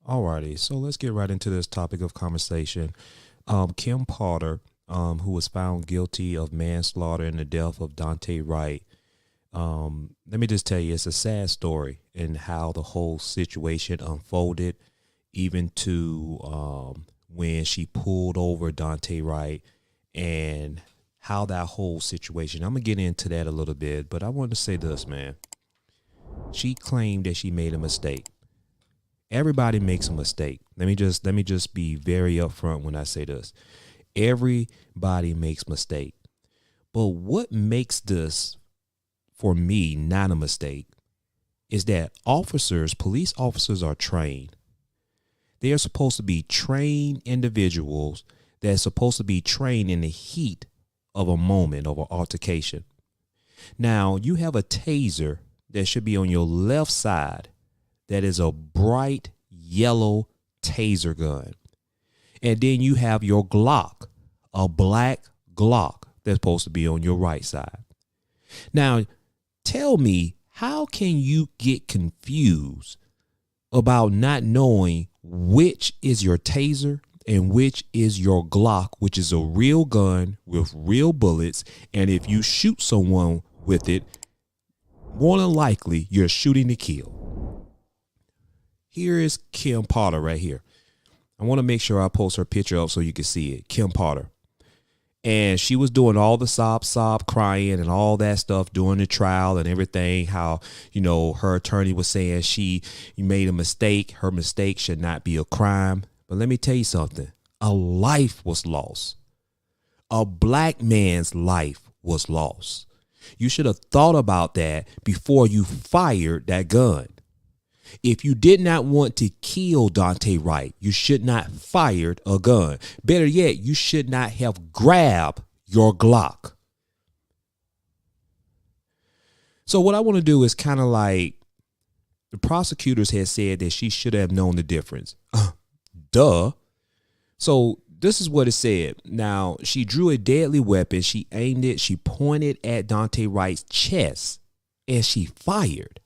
Alrighty, so let's get right into this topic of conversation. Kim Potter, who was found guilty of manslaughter in the death of Daunte Wright. Let me just tell you, it's a sad story and how the whole situation unfolded, even to when she pulled over Daunte Wright and how that whole situation. I'm gonna get into that a little bit, but I want to say this, man. She claimed that she made a mistake. Everybody makes a mistake. Let me just be very upfront when I say this. Everybody makes mistake. But what makes this for me not a mistake is that police officers are trained. They are supposed to be trained individuals that are supposed to be trained in the heat of a moment of an altercation. Now, you have a taser that should be on your left side that is a bright yellow taser gun. And then you have your Glock, a black Glock that's supposed to be on your right side. Now, tell me, how can you get confused about not knowing which is your taser and which is your Glock, which is a real gun with real bullets, and if you shoot someone with it, more than likely you're shooting to kill. Here is Kim Potter right here. I want to make sure I post her picture up so you can see it. Kim Potter. And she was doing all the sob crying and all that stuff during the trial and everything. How, her attorney was saying she made a mistake. Her mistake should not be a crime. But let me tell you something. A life was lost. A black man's life was lost. You should have thought about that before you fired that gun. If you did not want to kill Daunte Wright, you should not fired a gun. Better yet, you should not have grabbed your Glock. So what I want to do is kind of like the prosecutors had said that she should have known the difference. Duh. So this is what it said. Now, she drew a deadly weapon. She aimed it. She pointed at Daunte Wright's chest and she fired.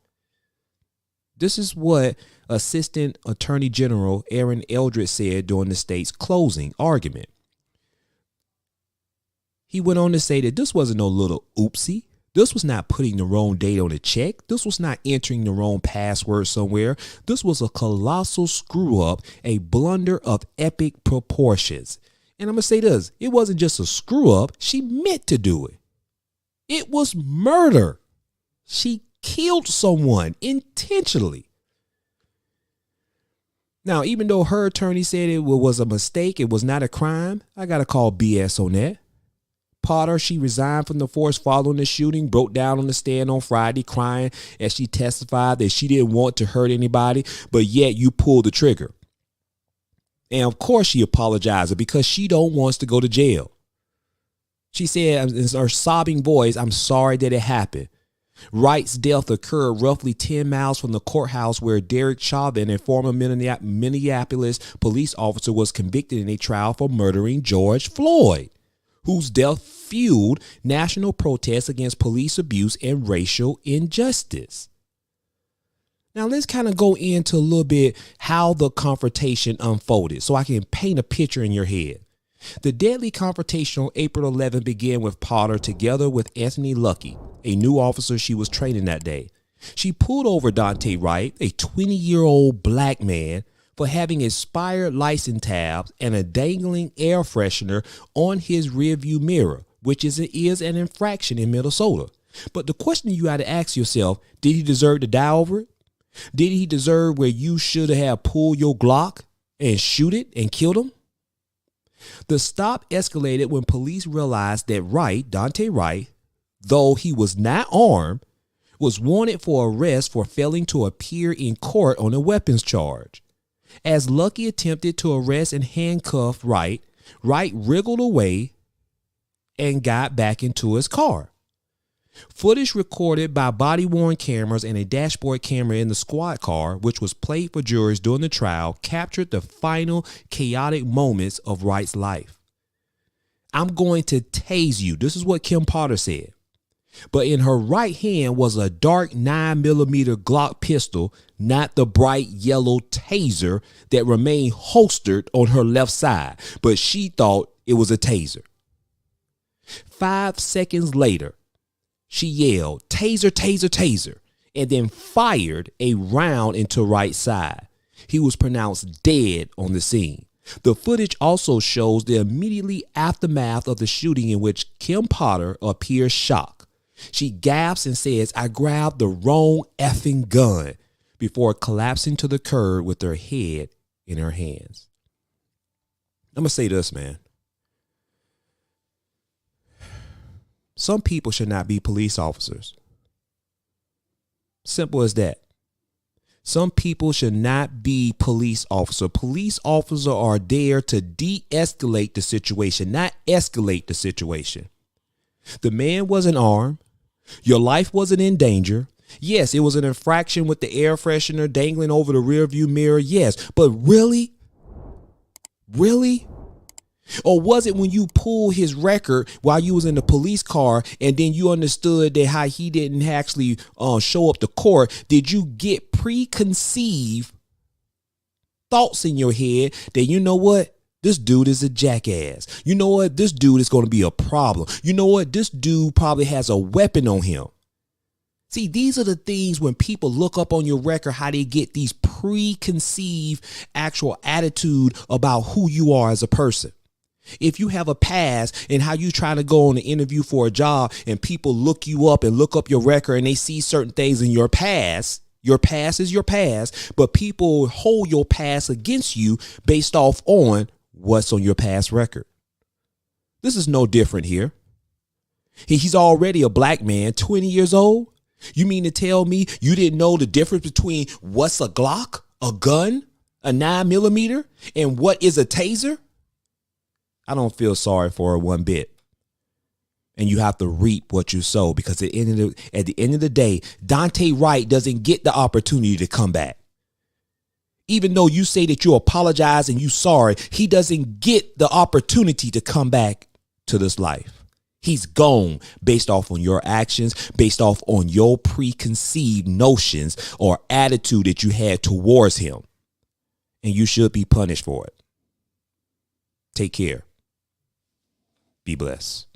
This is what Assistant Attorney General Aaron Eldridge said during the state's closing argument. He went on to say that this wasn't no little oopsie. This was not putting the wrong date on a check. This was not entering the wrong password somewhere. This was a colossal screw up, a blunder of epic proportions. And I'm going to say this. It wasn't just a screw up. She meant to do it. It was murder. She killed someone intentionally. Now, even though her attorney said it was a mistake, it was not a crime, I got to call BS on that. Potter, she resigned from the force following the shooting, broke down on the stand on Friday crying as she testified that she didn't want to hurt anybody, but yet you pulled the trigger. And of course she apologized because she don't wants to go to jail. She said in her sobbing voice, "I'm sorry that it happened." Wright's death occurred roughly 10 miles from the courthouse where Derek Chauvin, a former Minneapolis police officer, was convicted in a trial for murdering George Floyd, whose death fueled national protests against police abuse and racial injustice. Now let's kind of go into a little bit how the confrontation unfolded so I can paint a picture in your head. The deadly confrontation on April 11 began with Potter together with Anthony Lucky, a new officer she was training that day. She pulled over Daunte Wright, a 20-year-old black man, for having expired license tabs and a dangling air freshener on his rearview mirror, which is an infraction in Minnesota. But the question you got to ask yourself, did he deserve to die over it? Did he deserve where you should have pulled your Glock and shoot it and killed him? The stop escalated when police realized that Daunte Wright, though he was not armed, was wanted for arrest for failing to appear in court on a weapons charge. As Lucky attempted to arrest and handcuff Wright wriggled away and got back into his car. Footage recorded by body-worn cameras and a dashboard camera in the squad car, which was played for jurors during the trial, captured the final chaotic moments of Wright's life. "I'm going to tase you." This is what Kim Potter said. But in her right hand was a dark 9mm Glock pistol, not the bright yellow taser that remained holstered on her left side, but she thought it was a taser. 5 seconds later, she yelled, "Taser, taser, taser," and then fired a round into Wright's side. He was pronounced dead on the scene. The footage also shows the immediately aftermath of the shooting, in which Kim Potter appears shocked. She gasps and says, "I grabbed the wrong effing gun," before collapsing to the curb with her head in her hands. I'm going to say this, man. Some people should not be police officers. Simple as that. Some people should not be police officers. Police officers are there to de-escalate the situation, not escalate the situation. The man wasn't armed. Your life wasn't in danger. Yes, it was an infraction with the air freshener dangling over the rearview mirror. Yes, but really? Really? Or was it when you pulled his record while you was in the police car and then you understood that how he didn't actually show up to court? Did you get preconceived thoughts in your head that, you know what, this dude is a jackass? You know what, this dude is going to be a problem. You know what, this dude probably has a weapon on him. See, these are the things when people look up on your record, how they get these preconceived actual attitude about who you are as a person. If you have a past and how you try to go on an interview for a job and people look you up and look up your record and they see certain things in your past is your past, but people hold your past against you based off on what's on your past record. This is no different here. He's already a black man, 20 years old. You mean to tell me you didn't know the difference between what's a Glock, a gun, a 9mm, and what is a taser? I don't feel sorry for her one bit. And you have to reap what you sow, because at the end of the day, Daunte Wright doesn't get the opportunity to come back. Even though you say that you apologize and you sorry, he doesn't get the opportunity to come back to this life. He's gone based off on your actions, based off on your preconceived notions or attitude that you had towards him. And you should be punished for it. Take care. Be blessed.